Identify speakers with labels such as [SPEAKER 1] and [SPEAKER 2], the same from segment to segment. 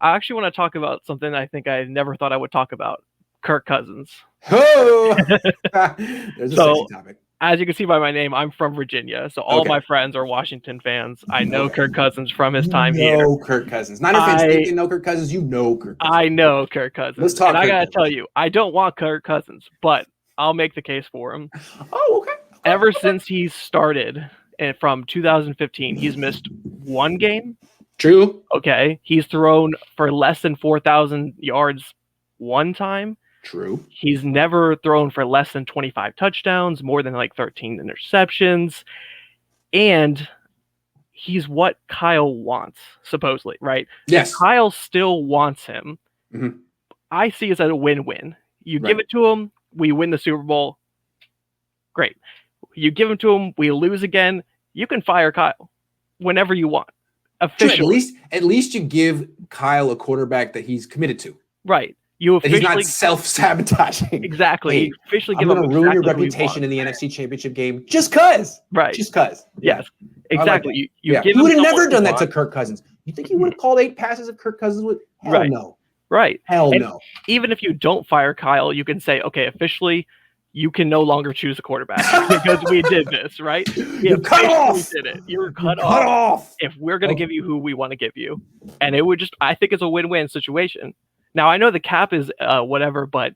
[SPEAKER 1] I actually want to talk about something I think I never thought I would talk about. Kirk Cousins.
[SPEAKER 2] Oh, there's a sexy topic.
[SPEAKER 1] As you can see by my name, I'm from Virginia, so all my friends are Washington fans. I know Kirk Cousins from his time here.
[SPEAKER 2] Kirk Cousins. Niner fans think they know Kirk Cousins. You know Kirk Cousins.
[SPEAKER 1] I know Kirk Cousins.
[SPEAKER 2] Let's talk.
[SPEAKER 1] And I gotta tell you, I don't want Kirk Cousins, but I'll make the case for him.
[SPEAKER 2] Oh, okay.
[SPEAKER 1] Ever since he started, and from 2015, he's missed one game.
[SPEAKER 2] True.
[SPEAKER 1] Okay, he's thrown for less than 4,000 yards one time.
[SPEAKER 2] True.
[SPEAKER 1] He's never thrown for less than 25 touchdowns, more than like 13 interceptions. And he's what Kyle wants, supposedly, right?
[SPEAKER 2] Yes.
[SPEAKER 1] If Kyle still wants him, I see it as a win-win. You give it to him, we win the Super Bowl. Great. You give him to him, we lose again. You can fire Kyle whenever you want. Officially.
[SPEAKER 2] True, at least you give Kyle a quarterback that he's committed to.
[SPEAKER 1] Right. You officially,
[SPEAKER 2] he's not self-sabotaging.
[SPEAKER 1] Exactly.
[SPEAKER 2] Hey,
[SPEAKER 1] you officially
[SPEAKER 2] I'm going to ruin your reputation in the NFC Championship game just because.
[SPEAKER 1] Right.
[SPEAKER 2] Just because.
[SPEAKER 1] Yes. Exactly.
[SPEAKER 2] Like you would have never done that to Kirk Cousins. You think he would have called 8 passes if Kirk Cousins would? Hell no.
[SPEAKER 1] Right.
[SPEAKER 2] Hell no.
[SPEAKER 1] Even if you don't fire Kyle, you can say, okay, officially, you can no longer choose a quarterback because we did this, right?
[SPEAKER 2] You're cut off.
[SPEAKER 1] We did it. You're cut off. If we're going to give you who we want to give you. And it would just, I think it's a win-win situation. Now, I know the cap is whatever, but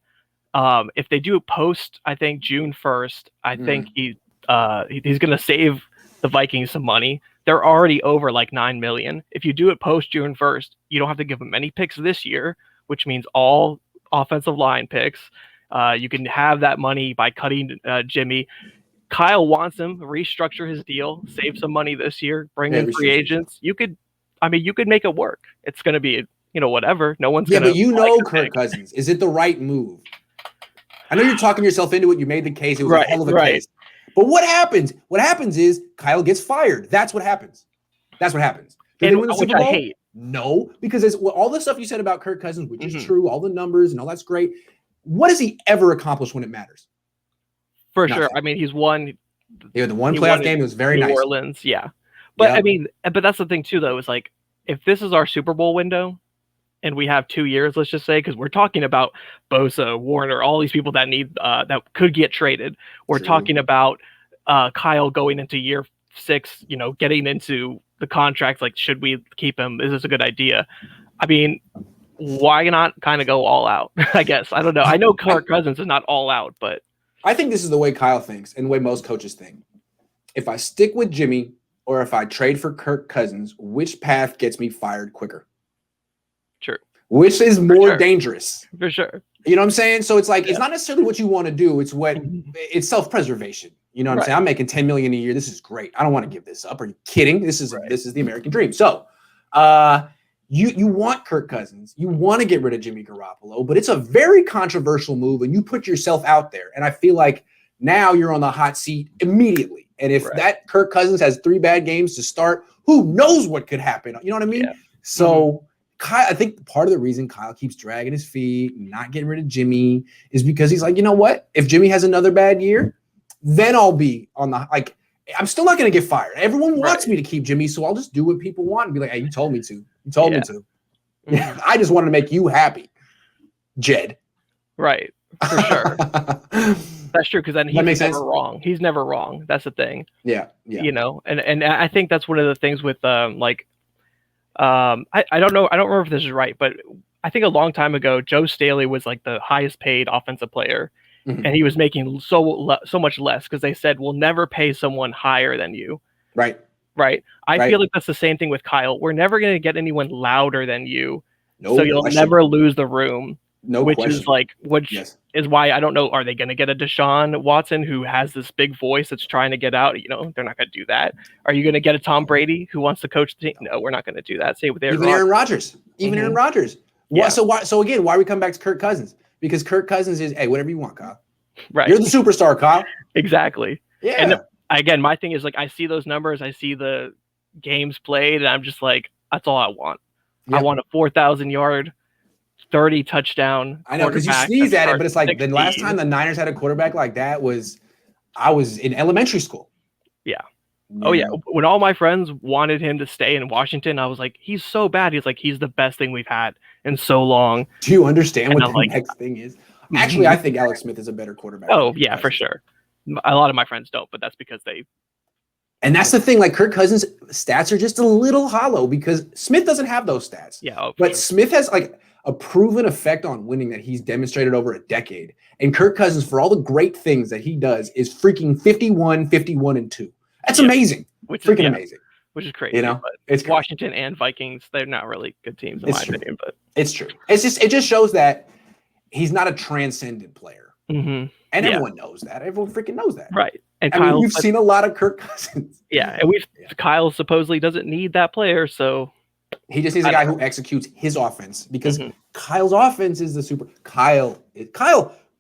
[SPEAKER 1] if they do it post, I think June 1st, I think he's going to save the Vikings some money. They're already over like $9 million. If you do it post June 1st, you don't have to give them any picks this year, which means all offensive line picks. You can have that money by cutting Jimmy. Kyle wants him, restructure his deal, save some money this year, bring in free agents. You could make it work. It's going to be, whatever. No one's going to.
[SPEAKER 2] Yeah, but Kirk Cousins. Is it the right move? I know you're talking yourself into it. You made the case. It was a hell of a case. But what happens? What happens is Kyle gets fired. That's what happens. Did they win the Super Bowl?
[SPEAKER 1] I hate.
[SPEAKER 2] No, because all the stuff you said about Kirk Cousins, which is true, all the numbers and all that's great. What has he ever accomplished when it matters?
[SPEAKER 1] For sure. I mean, he's won.
[SPEAKER 2] Yeah, the one playoff game was very nice.
[SPEAKER 1] New Orleans, yeah. But but that's the thing too, though, is like if this is our Super Bowl window, and we have 2 years, let's just say, because we're talking about Bosa, Warner, all these people that need that could get traded. We're talking about Kyle going into year 6, getting into the contract. Like, should we keep him? Is this a good idea? I mean, why not kind of go all out? I guess. I don't know. I know Kirk Cousins is not all out, but
[SPEAKER 2] I think this is the way Kyle thinks and the way most coaches think. If I stick with Jimmy or if I trade for Kirk Cousins, which path gets me fired quicker?
[SPEAKER 1] Sure.
[SPEAKER 2] Which is more dangerous?
[SPEAKER 1] For sure.
[SPEAKER 2] You know what I'm saying? So it's like, it's not necessarily what you want to do. It's it's self-preservation. You know what I'm saying? I'm making $10 million a year. This is great. I don't want to give this up. Are you kidding? This is the American dream. So you want Kirk Cousins. You want to get rid of Jimmy Garoppolo, but it's a very controversial move and you put yourself out there. And I feel like now you're on the hot seat immediately. And if that Kirk Cousins has 3 bad games to start, who knows what could happen? You know what I mean? Yeah. So Kyle, I think part of the reason Kyle keeps dragging his feet, not getting rid of Jimmy, is because he's like, you know what? If Jimmy has another bad year, then I'll be on the I'm still not going to get fired. Everyone wants me to keep Jimmy, so I'll just do what people want and be like, hey, you told me to. You told me to. Yeah, I just wanted to make you happy, Jed.
[SPEAKER 1] Right, for sure. That's true, because then he's never wrong. He's never wrong. That's the thing.
[SPEAKER 2] Yeah.
[SPEAKER 1] And I think that's one of the things with I don't know. I don't remember if this is right, but I think a long time ago, Joe Staley was like the highest paid offensive player, and he was making so much less because they said we'll never pay someone higher than you. Right. I feel like that's the same thing with Kyle. We're never going to get anyone louder than you, so you'll never lose the room. Which is why I don't know. Are they going to get a Deshaun Watson who has this big voice that's trying to get out? They're not going to do that. Are you going to get a Tom Brady who wants to coach the team? No, we're not going to do that. Same with
[SPEAKER 2] Aaron Rodgers. Aaron Rodgers. Yeah. So again, why we come back to Kirk Cousins? Because Kirk Cousins is, hey, whatever you want, Kyle. Right. You're the superstar, Kyle.
[SPEAKER 1] Exactly.
[SPEAKER 2] Yeah.
[SPEAKER 1] And again, my thing is like I see those numbers, I see the games played, and I'm just like, that's all I want. I want a 4,000 yard. 30 touchdown.
[SPEAKER 2] I know, because you sneeze at it, but it's like the last time the Niners had a quarterback like that I was in elementary school.
[SPEAKER 1] Yeah. Oh yeah, when all my friends wanted him to stay in Washington, I was like, he's so bad. He's like, he's the best thing we've had in so long.
[SPEAKER 2] Do you understand
[SPEAKER 1] And
[SPEAKER 2] what
[SPEAKER 1] I'm
[SPEAKER 2] the
[SPEAKER 1] like,
[SPEAKER 2] next thing is? Actually, I think Alex Smith is a better quarterback.
[SPEAKER 1] Oh yeah, for sure. A lot of my friends don't, but that's because they.
[SPEAKER 2] And that's the thing. Like Kirk Cousins' stats are just a little hollow because Smith doesn't have those stats.
[SPEAKER 1] Yeah,
[SPEAKER 2] but sure. Smith has like a proven effect on winning that he's demonstrated over a decade. And Kirk Cousins, for all the great things that he does, is freaking 51, 51, and 2. That's amazing.
[SPEAKER 1] Which
[SPEAKER 2] is
[SPEAKER 1] freaking
[SPEAKER 2] amazing.
[SPEAKER 1] Which is crazy.
[SPEAKER 2] You know,
[SPEAKER 1] but
[SPEAKER 2] it's
[SPEAKER 1] Washington and Vikings. They're not really good teams in my opinion. But
[SPEAKER 2] it's true. It just shows that he's not a transcendent player.
[SPEAKER 1] Mm-hmm.
[SPEAKER 2] And everyone knows that. Everyone freaking knows that.
[SPEAKER 1] Right. And
[SPEAKER 2] I mean, we've seen a lot of Kirk Cousins.
[SPEAKER 1] Yeah, and Kyle supposedly doesn't need that player, so
[SPEAKER 2] he just needs a guy who executes his offense because Kyle's offense is the super. Kyle,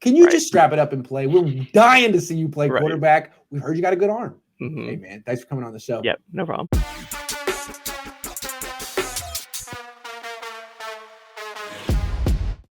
[SPEAKER 2] can you just strap it up and play? We're dying to see you play quarterback. We heard you got a good arm. Hey man, thanks for coming on the show.
[SPEAKER 1] Yep, no problem.